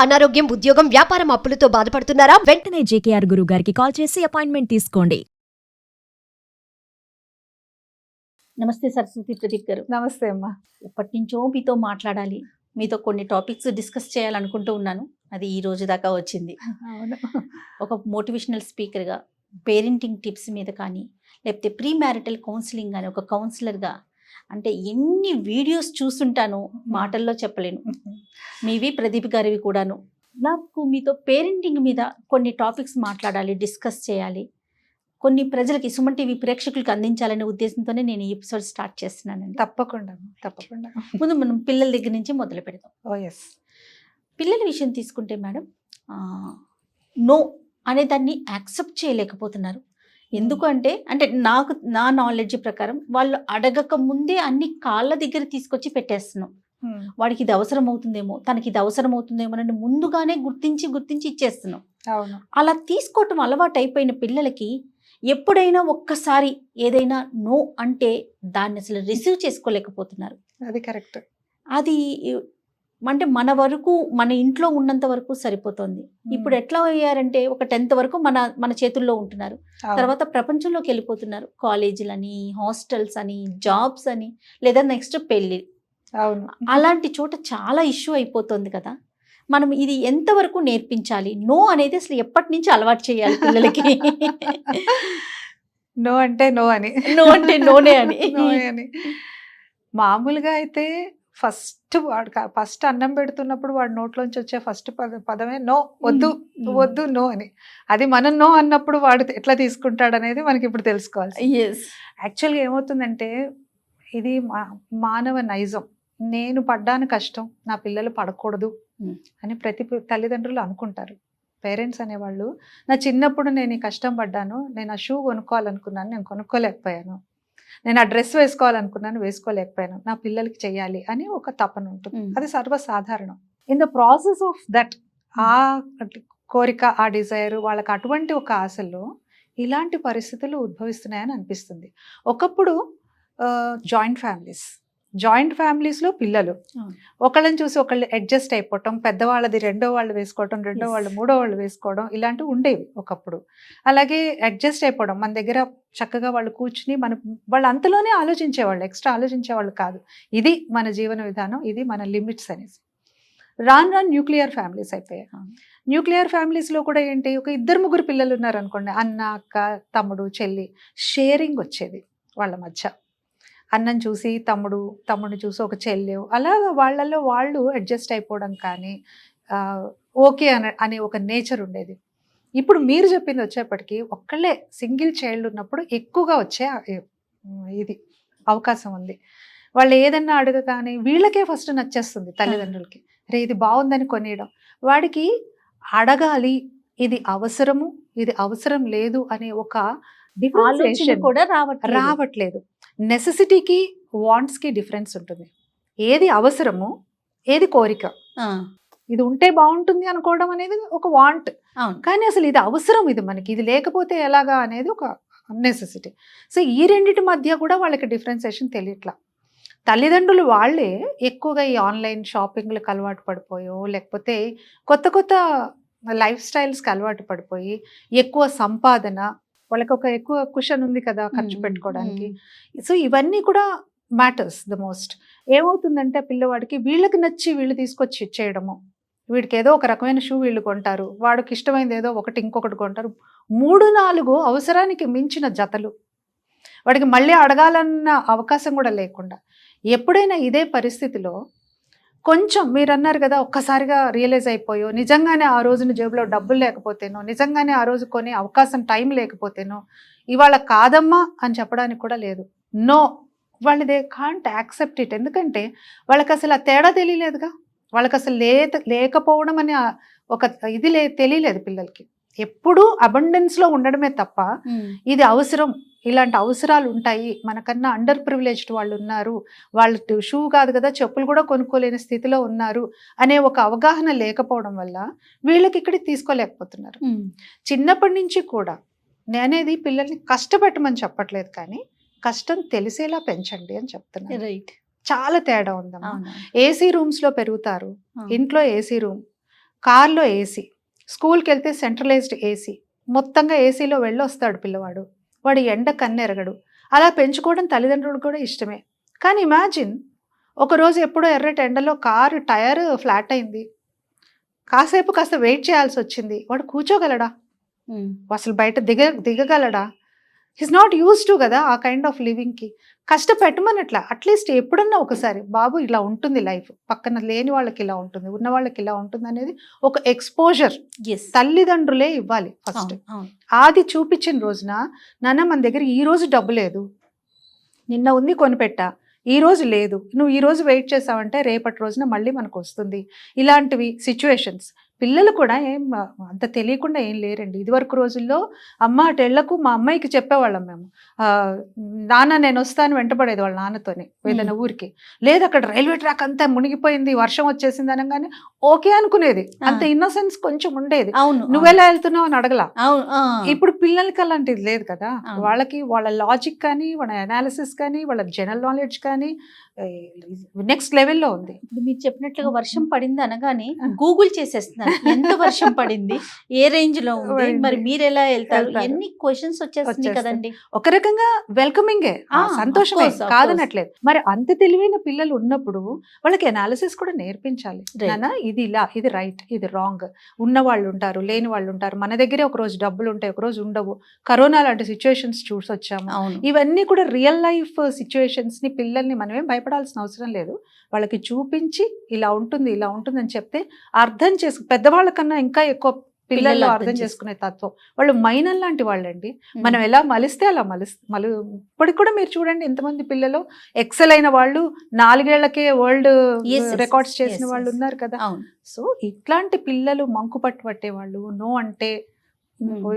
అనారోగ్యం, ఉద్యోగం, వ్యాపారం అప్పులతో బాధపడుతున్నారా? వెంటనే జేకేఆర్ గురువు గారికి కాల్ చేసి అపాయింట్మెంట్ తీసుకోండి. నమస్తే సరస్వతి ప్రదీప్ గారు. నమస్తే అమ్మా. ఎప్పటి నుంచో మీతో మాట్లాడాలి, మీతో కొన్ని టాపిక్స్ డిస్కస్ చేయాలనుకుంటూ ఉన్నాను. అది ఈ రోజు దాకా వచ్చింది. అవును. ఒక మోటివేషనల్ స్పీకర్గా, పేరెంటింగ్ టిప్స్ మీద కానీ, లేకపోతే ప్రీ మ్యారిటల్ కౌన్సిలింగ్ కానీ, ఒక కౌన్సిలర్గా అంటే ఎన్ని వీడియోస్ చూస్తుంటానో మాటల్లో చెప్పలేను. మీవి ప్రదీప్ గారివి కూడాను. నాకు మీతో పేరెంటింగ్ మీద కొన్ని టాపిక్స్ మాట్లాడాలి, డిస్కస్ చేయాలి, కొన్ని ప్రజలకి, సుమన్ టీవీ ప్రేక్షకులకు అందించాలనే ఉద్దేశంతోనే నేను ఈ ఎపిసోడ్ స్టార్ట్ చేస్తున్నానండి. తప్పకుండా అమ్మా, తప్పకుండా. ముందు మనం పిల్లల దగ్గర నుంచి మొదలు పెడదాం. ఓ ఎస్. పిల్లల విషయం తీసుకుంటే మేడం, నో అనే దాన్ని యాక్సెప్ట్ చేయలేకపోతున్నారు. ఎందుకు అంటే నా నాలెడ్జ్ ప్రకారం వాళ్ళు అడగక ముందే అన్ని కాళ్ళ దగ్గర తీసుకొచ్చి పెట్టేస్తున్నాం. వాడికి ఇది అవసరం అవుతుందేమో, తనకి ఇది అవసరం అవుతుందేమో అని ముందుగానే గుర్తించి ఇచ్చేస్తున్నాం. అవును. అలా తీసుకోవటం అలవాటు అయిపోయిన పిల్లలకి ఎప్పుడైనా ఒక్కసారి ఏదైనా నో అంటే దాన్ని అసలు రిసీవ్ చేసుకోలేకపోతున్నారు. అది కరెక్ట్. అది అంటే మన వరకు, మన ఇంట్లో ఉన్నంత వరకు సరిపోతుంది. ఇప్పుడు ఎట్లా అయ్యారంటే ఒక 10th వరకు మన చేతుల్లో ఉంటున్నారు. తర్వాత ప్రపంచంలోకి వెళ్ళిపోతున్నారు. కాలేజీలని, హాస్టల్స్ అని, జాబ్స్ అని, లేదా నెక్స్ట్ పెళ్ళి. అవును. అలాంటి చోట చాలా ఇష్యూ అయిపోతుంది కదా. మనం ఇది ఎంతవరకు నేర్పించాలి? నో అనేది అసలు ఎప్పటి నుంచి అలవాటు చేయాలి పిల్లలకి? నో అంటే నో అని, నో అంటే నోనే అని. మామూలుగా అయితే ఫస్ట్ అన్నం పెడుతున్నప్పుడు వాడు నోట్లోంచి వచ్చే ఫస్ట్ పదమే నో, వద్దు వద్దు నో అని. అది మనం నో అన్నప్పుడు వాడు ఎట్లా తీసుకుంటాడు అనేది మనకి ఇప్పుడు తెలుసుకోవాలి. యాక్చువల్గా ఏమవుతుందంటే ఇది మానవ నైజం. నేను పడ్డాను కష్టం, నా పిల్లలు పడకూడదు అని ప్రతి తల్లిదండ్రులు అనుకుంటారు. పేరెంట్స్ అనేవాళ్ళు, నా చిన్నప్పుడు నేను ఈ కష్టం పడ్డాను, నేను ఆ షూ కొనుక్కోవాలనుకున్నాను, నేను కొనుక్కోలేకపోయాను, నేను ఆ డ్రెస్ వేసుకోవాలనుకున్నాను, వేసుకోలేకపోయాను, నా పిల్లలకి చెయ్యాలి అని ఒక తపన ఉంటుంది. అది సర్వసాధారణం. In the process of that, ఆ కోరిక, ఆ డిజైర్, వాళ్ళకి అటువంటి ఒక ఆశల్లో ఇలాంటి పరిస్థితులు ఉద్భవిస్తున్నాయని అనిపిస్తుంది. ఒకప్పుడు జాయింట్ ఫ్యామిలీస్లో పిల్లలు ఒకళ్ళని చూసి ఒకళ్ళు అడ్జస్ట్ అయిపోవటం, పెద్దవాళ్ళది రెండో వాళ్ళు వేసుకోవటం, రెండో వాళ్ళు మూడో వాళ్ళు వేసుకోవడం, ఇలాంటివి ఉండేవి ఒకప్పుడు. అలాగే అడ్జస్ట్ అయిపోవడం, మన దగ్గర చక్కగా వాళ్ళు కూర్చుని వాళ్ళు అంతలోనే ఆలోచించేవాళ్ళు, ఎక్స్ట్రా ఆలోచించేవాళ్ళు కాదు. ఇది మన జీవన విధానం, ఇది మన లిమిట్స్ అనేసి. రాను న్యూక్లియర్ ఫ్యామిలీస్ అయిపోయాయి. న్యూక్లియర్ ఫ్యామిలీస్లో కూడా ఏంటి, ఒక 2-3 పిల్లలు ఉన్నారనుకోండి, అన్న, అక్క, తమ్ముడు, చెల్లి, షేరింగ్ వచ్చేది వాళ్ళ మధ్య. అన్నం చూసి తమ్ముడు చూసి ఒక చెల్లె, అలాగా వాళ్ళల్లో వాళ్ళు అడ్జస్ట్ అయిపోవడం కానీ, ఓకే అనే ఒక నేచర్ ఉండేది. ఇప్పుడు మీరు చెప్పింది వచ్చేప్పటికీ ఒక్కళ్ళే సింగిల్ చైల్డ్ ఉన్నప్పుడు ఎక్కువగా వచ్చే ఇది అవకాశం ఉంది. వాళ్ళు ఏదన్నా అడగగానే వీళ్ళకే ఫస్ట్ నచ్చేస్తుంది తల్లిదండ్రులకి. రే ఇది బాగుందని కొనియడం, వాడికి అడగాలి, ఇది అవసరము, ఇది అవసరం లేదు అనే ఒక ఆలోచన కూడా రావట్లేదు. నెసెసిటీకి వాంట్స్కి డిఫరెన్స్ ఉంటుంది. ఏది అవసరము, ఏది కోరిక. ఇది ఉంటే బాగుంటుంది అనుకోవడం అనేది ఒక వాంట్, కానీ అసలు ఇది అవసరం, ఇది మనకి, ఇది లేకపోతే ఎలాగా అనేది ఒక నెసెసిటీ. సో ఈ రెండింటి మధ్య కూడా వాళ్ళకి డిఫరెన్సియేషన్ తెలియట్లా. తల్లిదండ్రులు వాళ్ళే ఎక్కువగా ఈ ఆన్లైన్ షాపింగ్లకు అలవాటు పడిపోయో, లేకపోతే కొత్త లైఫ్ స్టైల్స్కి అలవాటు పడిపోయి, ఎక్కువ సంపాదన, వాళ్ళకి ఒక ఎక్కువ కుషన్ ఉంది కదా ఖర్చు పెట్టుకోవడానికి. సో ఇవన్నీ కూడా మ్యాటర్స్ ద మోస్ట్. ఏమవుతుందంటే పిల్లవాడికి వీళ్ళకి నచ్చి వీళ్ళు తీసుకొచ్చి ఇచ్చేయడము, వీడికి ఏదో ఒక రకమైన షూ వీళ్ళు కొంటారు, వాడికి ఇష్టమైంది ఏదో ఒకటి ఇంకొకటి కొంటారు, 3-4 అవసరానికి మించిన జతలు, వాడికి మళ్ళీ అడగాలన్న అవకాశం కూడా లేకుండా. ఎప్పుడైనా ఇదే పరిస్థితిలో కొంచెం మీరు అన్నారు కదా, ఒక్కసారిగా రియలైజ్ అయిపోయో, నిజంగానే ఆ రోజున జేబులో డబ్బులు లేకపోతేనో, నిజంగానే ఆ రోజు కొనే అవకాశం టైం లేకపోతేనో, ఇవాళ కాదమ్మా అని చెప్పడానికి కూడా లేదు. నో, వాళ్ళు దే కాంట్ యాక్సెప్ట్ ఇట్. ఎందుకంటే వాళ్ళకి అసలు ఆ తేడా తెలియలేదుగా, వాళ్ళకి అసలు లేకపోవడం అనే ఒక ఇది తెలియలేదు పిల్లలకి. ఎప్పుడూ అబండెన్స్లో ఉండడమే తప్ప ఇది అవసరం, ఇలాంటి అవసరాలు ఉంటాయి, మనకన్నా అండర్ ప్రివిలేజ్డ్ వాళ్ళు ఉన్నారు, వాళ్ళు షూ కాదు కదా చెప్పులు కూడా కొనుక్కోలేని స్థితిలో ఉన్నారు అనే ఒక అవగాహన లేకపోవడం వల్ల వీళ్ళకి ఇక్కడికి తీసుకోలేకపోతున్నారు. చిన్నప్పటి నుంచి కూడా నేనేది పిల్లల్ని కష్టపెట్టమని చెప్పట్లేదు, కానీ కష్టం తెలిసేలా పెంచండి అని చెప్తున్నాను. రైట్. చాలా తేడా ఉందమ్మా. ఏసీ రూమ్స్లో పెరుగుతారు, ఇంట్లో ఏసీ రూమ్, కార్లో ఏసీ, స్కూల్కి వెళ్తే సెంట్రలైజ్డ్ ఏసీ, మొత్తంగా ఏసీలో వెళ్ళొస్తాడు పిల్లవాడు, వాడు ఎండ కన్నెరగడు. అలా పెంచుకోవడం తల్లిదండ్రులకు కూడా ఇష్టమే. కానీ ఇమాజిన్ ఒకరోజు ఎప్పుడో ఎర్రటి ఎండలో కారు టైర్ ఫ్లాట్ అయింది, కాస్త వెయిట్ చేయాల్సి వచ్చింది, వాడు కూర్చోగలడా? అసలు బయట దిగగలడా? హిస్ నాట్ యూజ్ టు కదా ఆ కైండ్ ఆఫ్ లివింగ్కి. కష్టపెట్టమనట్లా, అట్లీస్ట్ ఎప్పుడన్నా ఒకసారి బాబు ఇలా ఉంటుంది లైఫ్, పక్కన లేని వాళ్ళకి ఇలా ఉంటుంది, ఉన్న వాళ్ళకి ఇలా ఉంటుంది అనేది ఒక ఎక్స్పోజర్ తల్లిదండ్రులే ఇవ్వాలి ఫస్ట్. అది చూపించిన రోజున నాన్న మన దగ్గర ఈ రోజు డబ్బు లేదు, నిన్న ఉంది కొనిపెట్టా, ఈ రోజు లేదు, నువ్వు ఈ రోజు వెయిట్ చేసావంటే రేపటి రోజున మళ్ళీ మనకు వస్తుంది. ఇలాంటివి సిచ్యువేషన్స్ పిల్లలు కూడా ఏం అంత తెలియకుండా ఏం లేరండి. ఇదివరకు రోజుల్లో అమ్మ అటెళ్లకు మా అమ్మాయికి చెప్పేవాళ్ళం మేము, నాన్న నేను వస్తాను వెంటపడేది వాళ్ళ నాన్నతోనే ఏదైనా ఊరికి. లేదు అక్కడ రైల్వే ట్రాక్ అంతా మునిగిపోయింది, వర్షం వచ్చేసింది అనగానే ఓకే అనుకునేది. అంత ఇన్నోసెన్స్ కొంచెం ఉండేది. నువ్వెలా వెళ్తున్నావు అని అడగలా. ఇప్పుడు పిల్లలకి అలాంటిది లేదు కదా. వాళ్ళకి వాళ్ళ లాజిక్ కానీ, వాళ్ళ అనాలిసిస్ కానీ, వాళ్ళ జనరల్ నాలెడ్జ్ కానీ నెక్స్ట్ లెవెల్లో ఉంది. ఇప్పుడు మీరు చెప్పినట్లుగా వర్షం పడింది అనగానే గూగుల్ చేసేస్తున్నారు, ఎంత వర్షం పడింది, ఏ రేంజ్ లో ఉంది, మరి మీరు ఎలా వెళ్తారు, ఎన్ని క్వశ్చన్స్ వచ్చేస్తుంది కదండి. ఒక రకంగా వెల్కమింగే, సంతోషమే, కాదనట్లేదు. మరి అంత తెలివైన పిల్లలు ఉన్నప్పుడు వాళ్ళకి అనాలిసిస్ కూడా నేర్పించాలి. నాన్న ఇది ఇలా, ఇది రైట్, ఇది రాంగ్. ఉన్న వాళ్ళు ఉంటారు, లేని వాళ్ళు ఉంటారు. మన దగ్గరే ఒక రోజు డబ్బులు ఉంటాయి, ఒక రోజు ఉండవు. కరోనా లాంటి సిచ్యువేషన్స్ చూసొచ్చాము. ఇవన్నీ కూడా రియల్ లైఫ్ సిచ్యువేషన్స్ ని పిల్లల్ని మనమేం భయపడాల్సిన అవసరం లేదు. వాళ్ళకి చూపించి ఇలా ఉంటుంది, ఇలా ఉంటుంది అని చెప్తే అర్థం పెద్దవాళ్ళ కన్నా ఇంకా ఎక్కువ పిల్లల్లో అర్థం చేసుకునే తత్వం. వాళ్ళు మైనల్ లాంటి వాళ్ళండి. మనం ఎలా మలిస్తే అలా ఇప్పటికి కూడా మీరు చూడండి ఎంతమంది పిల్లలు ఎక్సెల్ అయిన వాళ్ళు, 4 ఏళ్లకే వరల్డ్ రికార్డ్స్ చేసిన వాళ్ళు ఉన్నారు కదా. సో ఇట్లాంటి పిల్లలు మంకు పట్టే వాళ్ళు, నో అంటే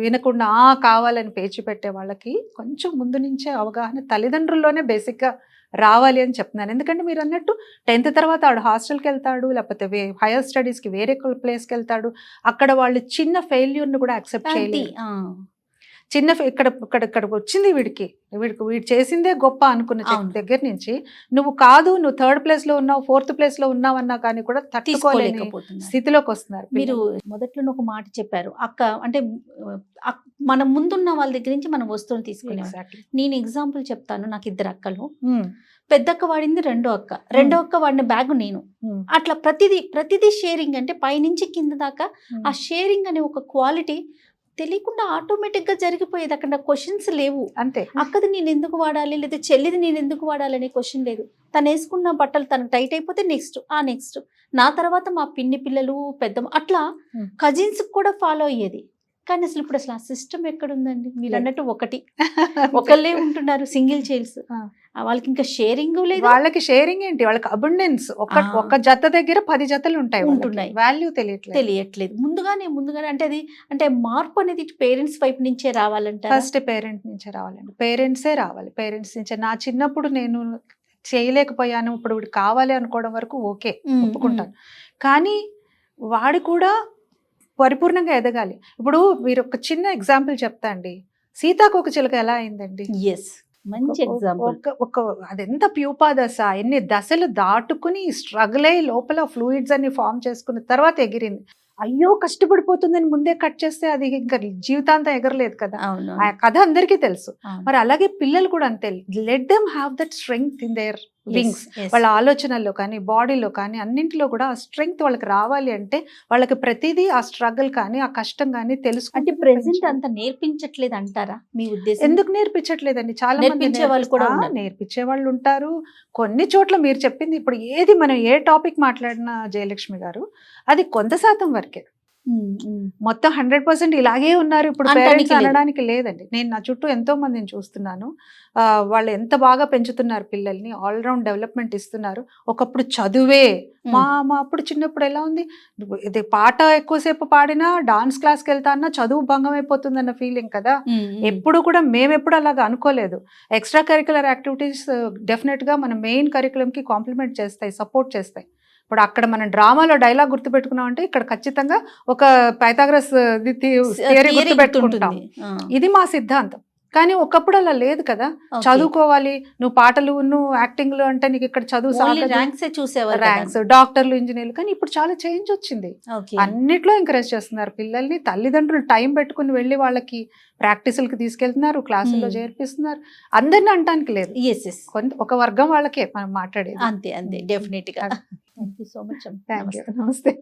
వినకుండా కావాలని పేచి పెట్టే వాళ్ళకి కొంచెం ముందు నుంచే అవగాహన తల్లిదండ్రుల్లోనే బేసిక్గా రావాలి అని చెప్తున్నాను. ఎందుకంటే మీరు అన్నట్టు 10th తర్వాత ఆడు హాస్టల్కి వెళ్తాడు, లేకపోతే హైయర్ స్టడీస్కి వేరే ప్లేస్కి వెళ్తాడు. అక్కడ వాళ్ళు చిన్న ఫెయిల్యూర్ని కూడా యాక్సెప్ట్ చేయలేదు. చిన్న ఇక్కడ వచ్చింది వీడు చేసిందే గొప్ప అనుకున్న దగ్గర నుంచి నువ్వు 3rd ప్లేస్లో ఉన్నావు, 4th ప్లేస్లో ఉన్నావు అన్నా కానీ కూడా తట్టుకోలేకపోతున్న స్థితిలోకి వస్తున్నారు. మీరు మొదట్లో ఒక మాట చెప్పారు, అక్క అంటే మన ముందున్న వాళ్ళ దగ్గర నుంచి మనం వస్తువులు తీసుకునే. నేను ఎగ్జాంపుల్ చెప్తాను. నాకు 2 అక్కలు. పెద్దక్క వాడింది రెండో అక్క వాడిన బ్యాగ్ నేను. అట్లా ప్రతిదీ షేరింగ్. అంటే పైనుంచి కింద దాకా ఆ షేరింగ్ అనే ఒక క్వాలిటీ తెలియకుండా ఆటోమేటిక్ గా జరిగిపోయేది. అక్కడ క్వశ్చన్స్ లేవు. అంతే. అక్కది నేను ఎందుకు వాడాలి, లేదా చెల్లిది నేను ఎందుకు వాడాలి అనే క్వశ్చన్ లేదు. తను వేసుకున్న బట్టలు తనకు టైట్ అయిపోతే నెక్స్ట్ నా తర్వాత మా పిన్ని పిల్లలు, పెద్ద అట్లా కజిన్స్ కూడా ఫాలో అయ్యేది. కానీ అసలు ఆ సిస్టమ్ ఎక్కడుందండి? మీరు అన్నట్టు ఒకళ్ళే ఉంటున్నారు, సింగిల్ చైల్డ్స్. వాళ్ళకి ఇంకా షేరింగ్ లేదు. వాళ్ళకి షేరింగ్ ఏంటి, వాళ్ళకి అబండెన్స్. ఒక జత దగ్గర 10 జతలు ఉంటున్నాయి. వాల్యూ తెలియట్లేదు. ముందుగానే అంటే మార్పు అనేది పేరెంట్స్ వైపు నుంచే రావాలంటే ఫస్ట్ పేరెంట్ నుంచే రావాలండి. పేరెంట్సే రావాలి. పేరెంట్స్ నుంచే. నా చిన్నప్పుడు నేను చేయలేకపోయాను, ఇప్పుడు కావాలి అనుకోవడం వరకు ఓకే, ఒప్పుకుంటాను. కానీ వాడు కూడా పరిపూర్ణంగా ఎదగాలి. ఇప్పుడు మీరు ఒక చిన్న ఎగ్జాంపుల్ చెప్తా అండి. సీతాకోకచిలుక ఎలా అయిందండి? మంచి ఎగ్జాంపుల్. అదెంత ప్యూపా దశ, ఎన్ని దశలు దాటుకుని స్ట్రగుల్ అయ్యి లోపల ఫ్లూయిడ్స్ అన్ని ఫామ్ చేసుకున్న తర్వాత ఎగిరింది. అయ్యో కష్టపడిపోతుందని ముందే కట్ చేస్తే అది ఇంకా జీవితాంతం ఎగరలేదు కదా. ఆ కథ అందరికీ తెలుసు. మరి అలాగే పిల్లలు కూడా అంతే. Let them have that strength in there wings. వాళ్ళ ఆలోచనల్లో కానీ, బాడీలో కానీ, అన్నింటిలో కూడా ఆ స్ట్రెంగ్త్ వాళ్ళకి రావాలి అంటే వాళ్ళకి ప్రతిదీ ఆ స్ట్రగుల్ కానీ, ఆ కష్టం కానీ తెలుసు. అంటే ప్రెసెంట్ అంత నేర్పించట్లేదు అంటారా మీ ఉద్దేశం? ఎందుకు నేర్పించట్లేదండి? చాలా మంది నేర్పించే వాళ్ళు ఉంటారు. కొన్ని చోట్ల మీరు చెప్పింది ఇప్పుడు ఏది మనం ఏ టాపిక్ మాట్లాడినా జయలక్ష్మి గారు, అది కొంత శాతం వరకే. మొత్తం 100% ఇలాగే ఉన్నారు ఇప్పుడు పేరెంట్స్ అనడానికి లేదండి. నేను నా చుట్టూ ఎంతో మందిని చూస్తున్నాను. వాళ్ళు ఎంత బాగా పెంచుతున్నారు పిల్లల్ని, ఆల్రౌండ్ డెవలప్మెంట్ ఇస్తున్నారు. ఒకప్పుడు చదువే మా అప్పుడు చిన్నప్పుడు ఎలా ఉంది, ఇది పాట ఎక్కువసేపు పాడినా, డాన్స్ క్లాస్కి వెళ్తా అన్నా చదువు భంగం అయిపోతుంది అన్న ఫీలింగ్ కదా. ఎప్పుడు కూడా మేమెప్పుడు అలాగా అనుకోలేదు. ఎక్స్ట్రా కరిక్యులర్ యాక్టివిటీస్ డెఫినెట్ గా మన మెయిన్ కరిక్యులం కి కాంప్లిమెంట్ చేస్తాయి, సపోర్ట్ చేస్తాయి. ఇప్పుడు అక్కడ మనం డ్రామాలో డైలాగ్ గుర్తుపెట్టుకున్నాం అంటే ఇక్కడ ఖచ్చితంగా ఒక పైథాగరస్ థియరీ గుర్తుపెట్టుకుంటాం. ఇది మా సిద్ధాంతం. కానీ ఒకప్పుడు అలా లేదు కదా. చదువుకోవాలి, నువ్వు పాటలు నువ్వు యాక్టింగ్లు అంటే నీకు ఇక్కడ చదువు ర్యాంక్స్ చూసేవారు ర్యాంక్స్, డాక్టర్లు, ఇంజనీర్లు. కానీ ఇప్పుడు చాలా చేంజ్ వచ్చింది, అన్నిట్లో ఎంకరేజ్ చేస్తున్నారు పిల్లల్ని. తల్లిదండ్రులు టైం పెట్టుకుని వెళ్ళి వాళ్ళకి ప్రాక్టీసులకి తీసుకెళ్తున్నారు, క్లాసుల్లో చేర్పిస్తున్నారు. అందరిని అంటానికి లేదు, ఒక వర్గం వాళ్ళకే మనం మాట్లాడేది. అంతే అంతే, డెఫినెట్ గా. Thank you so much. Thank you, నమస్తే.